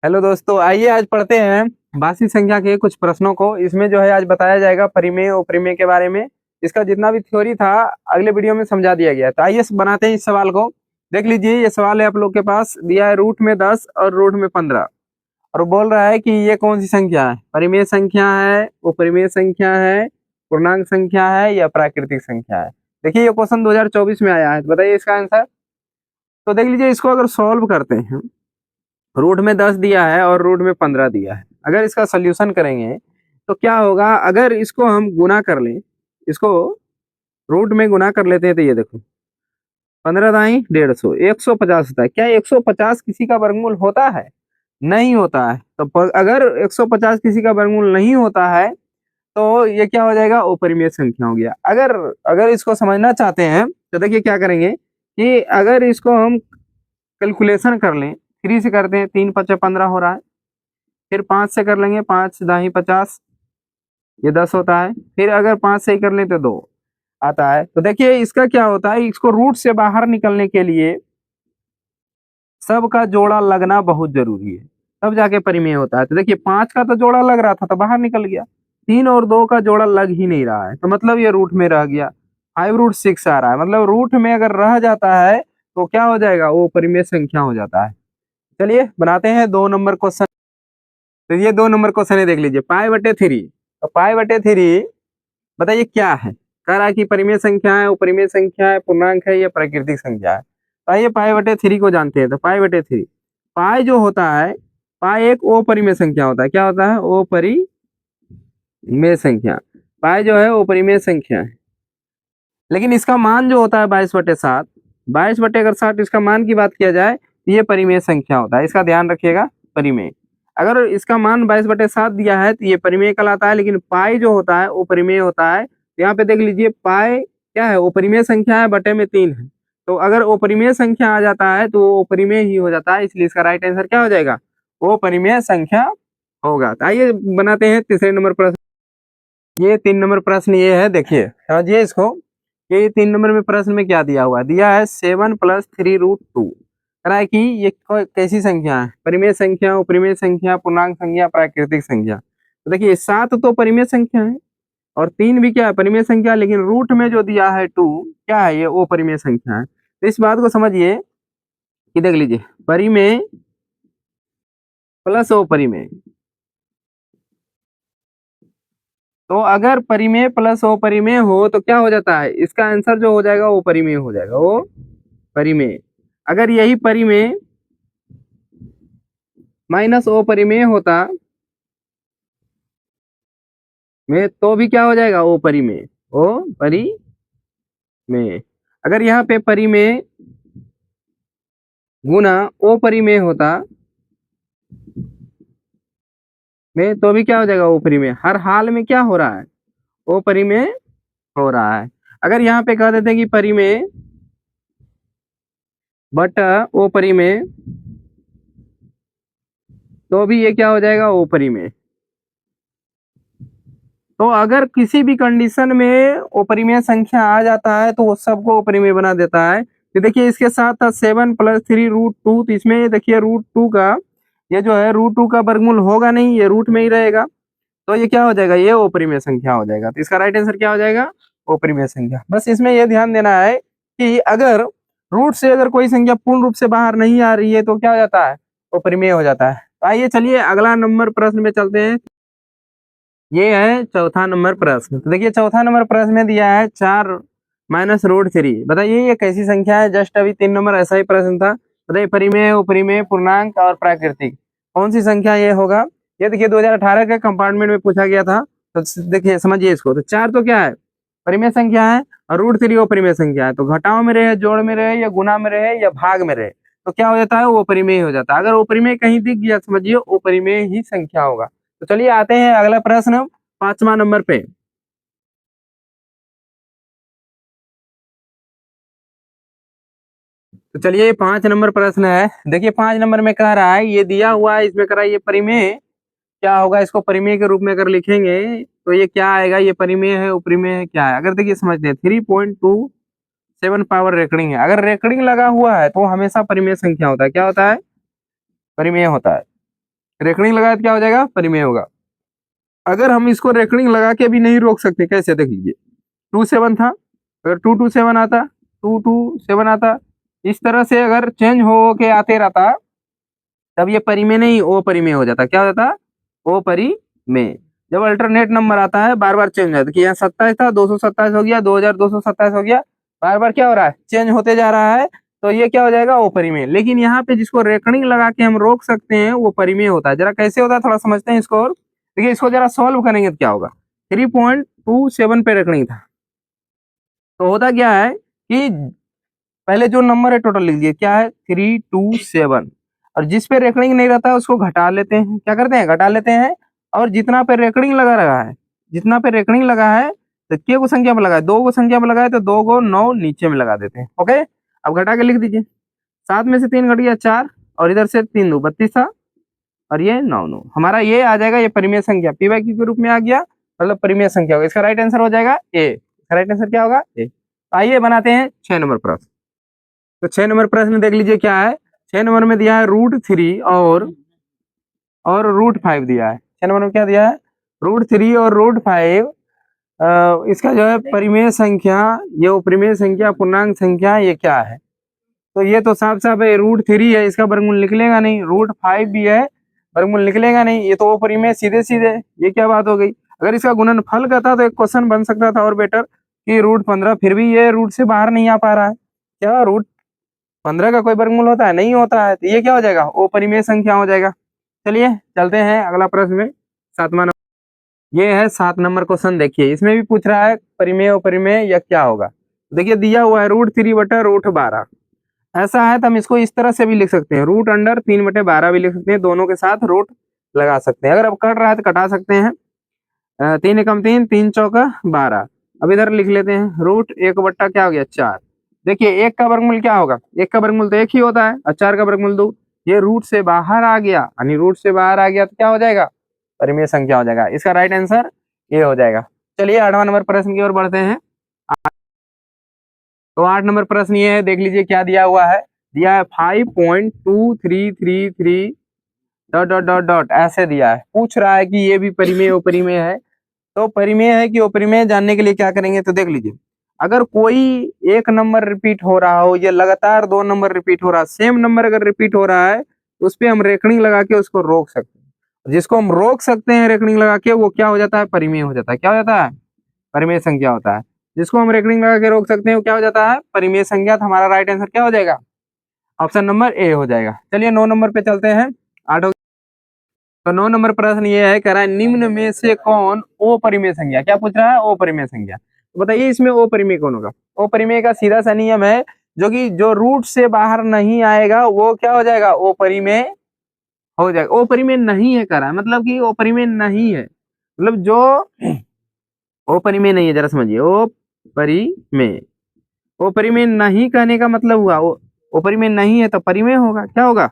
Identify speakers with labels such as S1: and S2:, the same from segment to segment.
S1: Hello दोस्तों, आइए आज पढ़ते हैं बासी संख्या के कुछ प्रश्नों को। इसमें जो है आज बताया जाएगा परिमेय और परिमेय के बारे में। इसका जितना भी थ्योरी था अगले वीडियो में समझा दिया गया। तो आइए बनाते हैं इस सवाल को। देख लीजिए, ये सवाल है आप लोग के पास दिया है रूट में 10 और रूट में 15। और वो बोल रहा है कि ये कौन सी संख्या है, परिमेय संख्या है, उपरिमेय संख्या है, पूर्णांक संख्या है या प्राकृतिक संख्या है। देखिए ये क्वेश्चन 2024 में आया है, तो बताइए इसका आंसर। तो देख लीजिए, इसको अगर सॉल्व करते हैं, रूट में 10 दिया है और रूट में 15 दिया है। अगर इसका सोल्यूशन करेंगे तो क्या होगा, अगर इसको हम गुना कर लें, इसको रूट में गुना कर लेते हैं तो ये देखो 15 दाई 150, 150 होता है। क्या 150 किसी का वर्गमूल होता है? नहीं होता है। तो अगर 150 किसी का वर्गमूल नहीं होता है तो ये क्या हो जाएगा, अपरिमेय संख्या हो गया। अगर अगर इसको समझना चाहते हैं तो देखिए क्या करेंगे कि अगर इसको हम कैलकुलेशन कर लें, 3 से करते हैं, 3 पचे 15 हो रहा है। फिर 5 से कर लेंगे, 5 दाही 50, ये 10 होता है। फिर अगर 5 से ही कर लें तो 2 आता है। तो देखिए इसका क्या होता है, इसको रूट से बाहर निकलने के लिए सबका जोड़ा लगना बहुत जरूरी है, तब जाके परिमेय होता है। तो देखिए 5 का तो जोड़ा लग रहा था तो बाहर निकल गया, 3 और 2 का जोड़ा लग ही नहीं रहा है, तो मतलब ये रूट में रह गया। 5√6 आ रहा है, मतलब रूट में अगर रह जाता है तो क्या हो जाएगा, वो परिमेय संख्या हो जाता है। चलिए बनाते हैं 2 नंबर क्वेश्चन। तो ये 2 नंबर क्वेश्चन है, देख लीजिए पाई/3। तो पाई/3 बताइए क्या है। कह रहा है कि परिमेय संख्या है, उपरिमेय संख्या है, पूर्णांक है या प्राकृतिक संख्या है। तो आइए पाई/3 को जानते हैं। तो पाई/3, पाई जो होता है, पाई एक अपरिमेय संख्या होता है। क्या होता है? अपरिमेय संख्या। पाई जो है अपरिमेय संख्या है, लेकिन इसका मान जो होता है 22/7, 22/60 इसका मान की बात किया जाए तो ये परिमेय संख्या होता है। इसका ध्यान रखिएगा, परिमेय। अगर इसका मान 22/7 दिया है तो ये परिमेय कहलाता है, लेकिन पाई जो होता है वो परिमेय होता है। तो यहाँ पे देख लीजिए पाई क्या है, वो परिमेय संख्या है, बटे में 3 है। तो अगर वो परिमेय संख्या आ जाता है तो वो परिमेय ही हो जाता है, इसलिए इसका राइट आंसर क्या हो जाएगा, वो परिमेय संख्या होगा। तो आइए बनाते हैं तीसरे नंबर प्रश्न। ये 3 नंबर प्रश्न ये है, देखिए समझिए इसको। ये 3 नंबर में प्रश्न में क्या दिया हुआ है, दिया है 7 + 3√2। कह रहा है कि ये कैसी संख्या है, परिमेय संख्या, उपरिमेय संख्या, पूर्णांक संख्या, प्राकृतिक संख्या। तो देखिए 7 तो परिमेय संख्या है और 3 भी क्या है, परिमेय संख्या, लेकिन रूट में जो दिया है 2 क्या है, ये वो परिमेय संख्या है। तो इस बात को समझिए कि देख लीजिए परिमेय प्लस अपरिमेय। तो अगर परिमेय प्लस अपरिमेय हो तो क्या हो जाता है, इसका आंसर जो हो जाएगा वो परिमेय हो जाएगा, वो परिमेय। अगर यही परिमेय माइनस अपरिमेय होता में तो भी क्या हो जाएगा, वो परिमेय, वो परिमेय। अगर यहाँ पे परिमेय गुना अपरिमेय होता में तो भी क्या हो जाएगा, वो परिमेय। हर हाल में क्या हो रहा है, वो परिमेय हो रहा है। अगर यहाँ पे कह देते हैं कि परिमेय बटा वो परिमेय तो भी ये क्या हो जाएगा, वो परिमेय। तो अगर किसी भी कंडीशन में अपरिमेय संख्या आ जाता है तो वो सबको अपरिमेय बना देता है। तो देखिए इसके साथ था 7 + 3√2, तो इसमें देखिए √2 का, ये जो है √2 का वर्गमूल होगा नहीं, ये रूट में ही रहेगा। तो ये क्या हो जाएगा, ये अपरिमेय संख्या हो जाएगा। तो इसका राइट आंसर क्या हो जाएगा, अपरिमेय संख्या। बस इसमें यह ध्यान देना है कि अगर रूट से अगर कोई संख्या पूर्ण रूप से बाहर नहीं आ रही है तो क्या हो जाता है, अपरिमेय हो जाता है। तो आइए चलिए अगला नंबर प्रश्न में चलते हैं। ये है चौथा नंबर प्रश्न। तो देखिए चौथा नंबर प्रश्न में दिया है 4 - √3। बताइए ये कैसी संख्या है। जस्ट अभी 3 नंबर ऐसा ही प्रश्न था। बताइए परिमेय, उपरिमेय, पूर्णांक और प्राकृतिक कौन सी संख्या ये होगा। ये देखिए 2018 के कंपार्टमेंट में पूछा गया था। तो देखिए समझिए इसको। तो 4 तो क्या है, परिमेय संख्या है, और √3 वो परिमेय संख्या है। तो घटाव में रहे, जोड़ में रहे, या गुना में रहे, या भाग में रहे, तो क्या हो जाता है, वो परिमेय हो जाता है। अगर वो परिमेय कहीं दिख गया समझिए वो परिमेय ही संख्या होगा। तो चलिए आते हैं अगला प्रश्न, 5वां नंबर पे। तो चलिए 5 नंबर प्रश्न है। देखिए 5 नंबर में कह रहा है, ये दिया हुआ है, इसमें कह रहा है ये परिमेय क्या होगा। इसको परिमेय के रूप में अगर लिखेंगे तो ये क्या आएगा, ये परिमेय है, उपरिमेय है, क्या है। अगर देखिए समझते हैं 3.27 पावर रेकरिंग है। अगर रेकरिंग लगा हुआ है तो हमेशा परिमेय संख्या होता है। क्या होता है, परिमेय होता है। रेकनिंग लगाए तो क्या हो जाएगा, परिमेय होगा। अगर हम इसको रेकनिंग लगा के भी नहीं रोक सकते, कैसे, देख लीजिए 2 7 था, अगर 2 2 7 आता, 2 2 7 आता, इस तरह से अगर चेंज हो के आते रहता, तब ये परिमेय नहीं अपरिमेय हो जाता। क्या हो जाता, अपरिमेय। जब अल्टरनेट नंबर आता है, बार बार चेंज हो जाता है कि यहाँ 27 था, 227 हो गया, 2227 हो गया, बार बार क्या हो रहा है, चेंज होते जा रहा है, तो ये क्या हो जाएगा, अपरिमेय। लेकिन यहाँ पे जिसको रेकनिंग लगा के हम रोक सकते हैं वो परिमेय होता है। जरा कैसे होता है थोड़ा समझते हैं इसको। और देखिए इसको जरा सॉल्व करेंगे तो क्या होगा, 3.27 पे रेकनिंग था, तो होता क्या है कि पहले जो नंबर है टोटल लिख लीजिए, क्या है 327, और जिस पे रेकनिंग नहीं रहता है उसको घटा लेते हैं। क्या करते हैं, घटा लेते हैं। और जितना पे रेकनिंग लगा रहा है, जितना पे रेकनिंग लगा है, तो के को संख्या में लगाए, 2 को संख्या में लगाए तो 2 को 9 नीचे में लगा देते हैं। ओके, अब घटा के लिख दीजिए, 7 में से 3 घट गया 4, और इधर से 3 2 32 था, और ये 9 9 हमारा ये आ जाएगा, ये परिमेय संख्या पी बाई क्यू के रूप में आ गया, मतलब परिमेय संख्या होगा। इसका राइट आंसर हो जाएगा ए। इसका राइट आंसर क्या होगा, ए। आइए बनाते हैं 6 नंबर प्रश्न। तो 6 नंबर प्रश्न देख लीजिए क्या है। 6 नंबर में दिया है √3 और √5 दिया है। 6 नंबर में क्या दिया है, √3 और √5। इसका जो है परिमेय संख्या, ये अपरिमेय संख्या, पूर्णांक संख्या, ये क्या है। तो ये तो साफ साफ है, √3 है, इसका वर्गमूल निकलेगा नहीं। √5 भी है, वर्गमूल निकलेगा नहीं, ये तो अपरिमेय सीधे सीधे। ये क्या बात हो गई। अगर इसका गुणनफल का था तो एक क्वेश्चन बन सकता था और बेटर, कि √15, फिर भी ये रूट से बाहर नहीं आ पा रहा है। क्या √15 का कोई वर्गमूल होता है, नहीं होता है, तो ये क्या हो जाएगा, अपरिमेय संख्या हो जाएगा। चलिए चलते हैं अगला प्रश्न में, 7वां नंबर। ये है 7 नंबर क्वेश्चन। देखिए इसमें भी पूछ रहा है परिमेय अपरिमेय या क्या होगा। देखिए दिया हुआ है √3 बटा √12। ऐसा है तो हम इसको इस तरह से भी लिख सकते हैं, √3/12 भी लिख सकते हैं, दोनों के साथ रूट लगा सकते हैं। अगर अब कट रहा है तो कटा सकते हैं। 3 एकम 3, 3 चौका 12। अब इधर लिख लेते हैं, √1 बट्टा क्या हो गया 4। देखिए 1 का वर्गमूल क्या होगा, 1 का वर्गमूल तो 1 ही होता है, और 4 का वर्गमूल 2। ये रूट से बाहर आ गया, यानी रूट से बाहर आ गया तो क्या हो जाएगा, परिमेय संख्या हो जाएगा। इसका राइट आंसर ये हो जाएगा। चलिए 8वां नंबर प्रश्न की ओर बढ़ते हैं। तो 8 नंबर प्रश्न ये है, देख लीजिए क्या दिया हुआ है। दिया है 5.2333 डॉट डॉट डॉट डॉट, ऐसे दिया है। पूछ रहा है कि ये भी परिमेय अपरिमेय है। तो परिमेय है कि अपरिमेय जानने के लिए क्या करेंगे, तो देख लीजिए, अगर कोई एक नंबर रिपीट हो रहा हो, ये लगातार 2 नंबर रिपीट हो रहा है, सेम नंबर अगर रिपीट हो रहा है, तो उस पर हम रेकनिंग लगा के उसको रोक सकते हैं। जिसको हम रोक सकते हैं रेकनिंग लगा के, वो क्या हो जाता है, परिमेय हो जाता है। क्या हो जाता है, परिमेय संख्या होता है। जिसको हम रेकनिंग लगा के रोक सकते हैं वो क्या हो जाता है, परिमेय संख्या। तो हमारा राइट आंसर क्या हो जाएगा, ऑप्शन नंबर ए हो जाएगा। चलिए 9 नंबर पे चलते हैं। 8 तो 9 नंबर प्रश्न ये है, कह रहा है निम्न में से कौन अपरिमेय संख्या, क्या पूछ रहा है, अपरिमेय संख्या। तो बताइए इसमें अपरिमेय कौन होगा। अपरिमेय का सीधा सा नियम है, जो कि जो रूट से बाहर नहीं आएगा वो क्या हो जाएगा, अपरिमेय हो जाएगा। अपरिमेय नहीं है कह रहा है, मतलब कि अपरिमेय नहीं है, मतलब जो अपरिमेय नहीं है, जरा समझिए, अपरिमेय। अपरिमेय नहीं कहने का मतलब हुआ, वो अपरिमेय नहीं है तो परिमेय होगा। क्या होगा,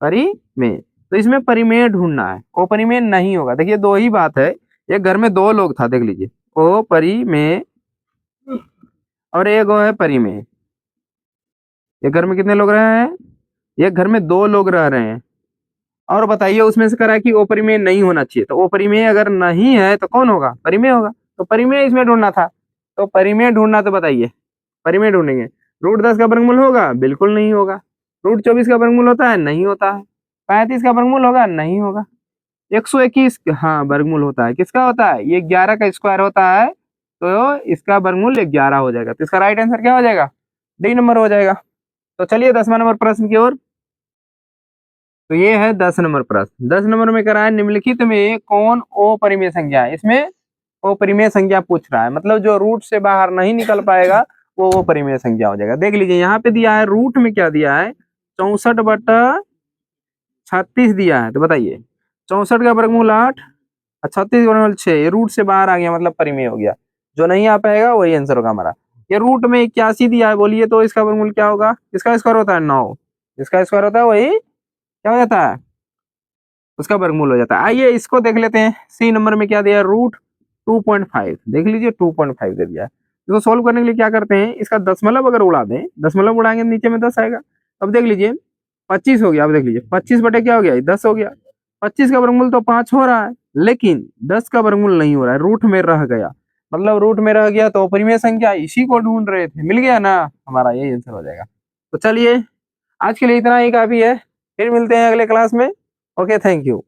S1: परिमेय। तो इसमें परिमेय ढूंढना है, अपरिमेय नहीं होगा। देखिए दो ही बात है, एक घर में 2 लोग था, देख लीजिए, अपरिमेय और एक वो है परिमेय। एक घर में कितने लोग रहे हैं, एक घर में 2 लोग रह रहे हैं। और बताइए उसमें से करा कि अपरिमेय नहीं होना चाहिए, तो अपरिमेय अगर नहीं है तो कौन होगा, परिमेय होगा। तो परिमेय इसमें ढूंढना था, तो परिमेय ढूंढना, तो बताइए परिमेय ढूंढेंगे। √10 का वर्गमूल होगा, बिल्कुल नहीं होगा। √24 का वर्गमूल होता है, नहीं होता है। 35 का वर्गमूल होगा, नहीं होगा। 121, हाँ वर्गमूल होता है, किसका होता है, ये 11 का स्क्वायर होता है, तो इसका वर्गमूल 11 हो जाएगा। तो इसका राइट आंसर क्या हो जाएगा, डी नंबर हो जाएगा। तो चलिए 10वां नंबर प्रश्न की ओर। तो ये है 10 नंबर प्रश्न। 10 नंबर में करा है, निम्नलिखित में कौन अपरिमेय संख्या है। इसमें अपरिमेय संख्या पूछ रहा है, मतलब जो रूट से बाहर नहीं निकल पाएगा वो अपरिमेय संख्या हो जाएगा। देख लीजिए यहाँ पे दिया है, रूट में क्या दिया है, 64/36 दिया है। तो बताइए 64 का वर्गमूल 8 और 36 का वर्गमूल 6, ये रूट से बाहर आ गया, मतलब परिमेय हो गया। जो नहीं आ पाएगा वही आंसर होगा हमारा। ये रूट में 81 दिया है, बोलिए तो इसका वर्गमूल क्या होगा, इसका स्क्वायर होता है 9, इसका स्क्वायर होता है वही क्या हो जाता है, उसका वर्गमूल हो जाता है। आइए इसको देख लेते हैं। सी नंबर में क्या दिया, √2.5। देख लीजिए 2.5 दे दिया है। इसको सोल्व करने के लिए क्या करते हैं, इसका दशमलव अगर उड़ा दें, दशमलव उड़ाएंगे नीचे में 10 आएगा। अब देख लीजिए 25 हो गया। अब देख लीजिए 25 बटे क्या हो गया, 10 हो गया। 25 का वर्गमूल तो 5 हो रहा है, लेकिन 10 का वर्गमूल नहीं हो रहा है, रूट में रह गया। मतलब रूट में रह गया तो परिमेय संख्या, इसी को ढूंढ रहे थे, मिल गया ना, हमारा यही आंसर हो जाएगा। तो चलिए आज के लिए इतना ही काफी है, फिर मिलते हैं अगले क्लास में। Okay, thank you.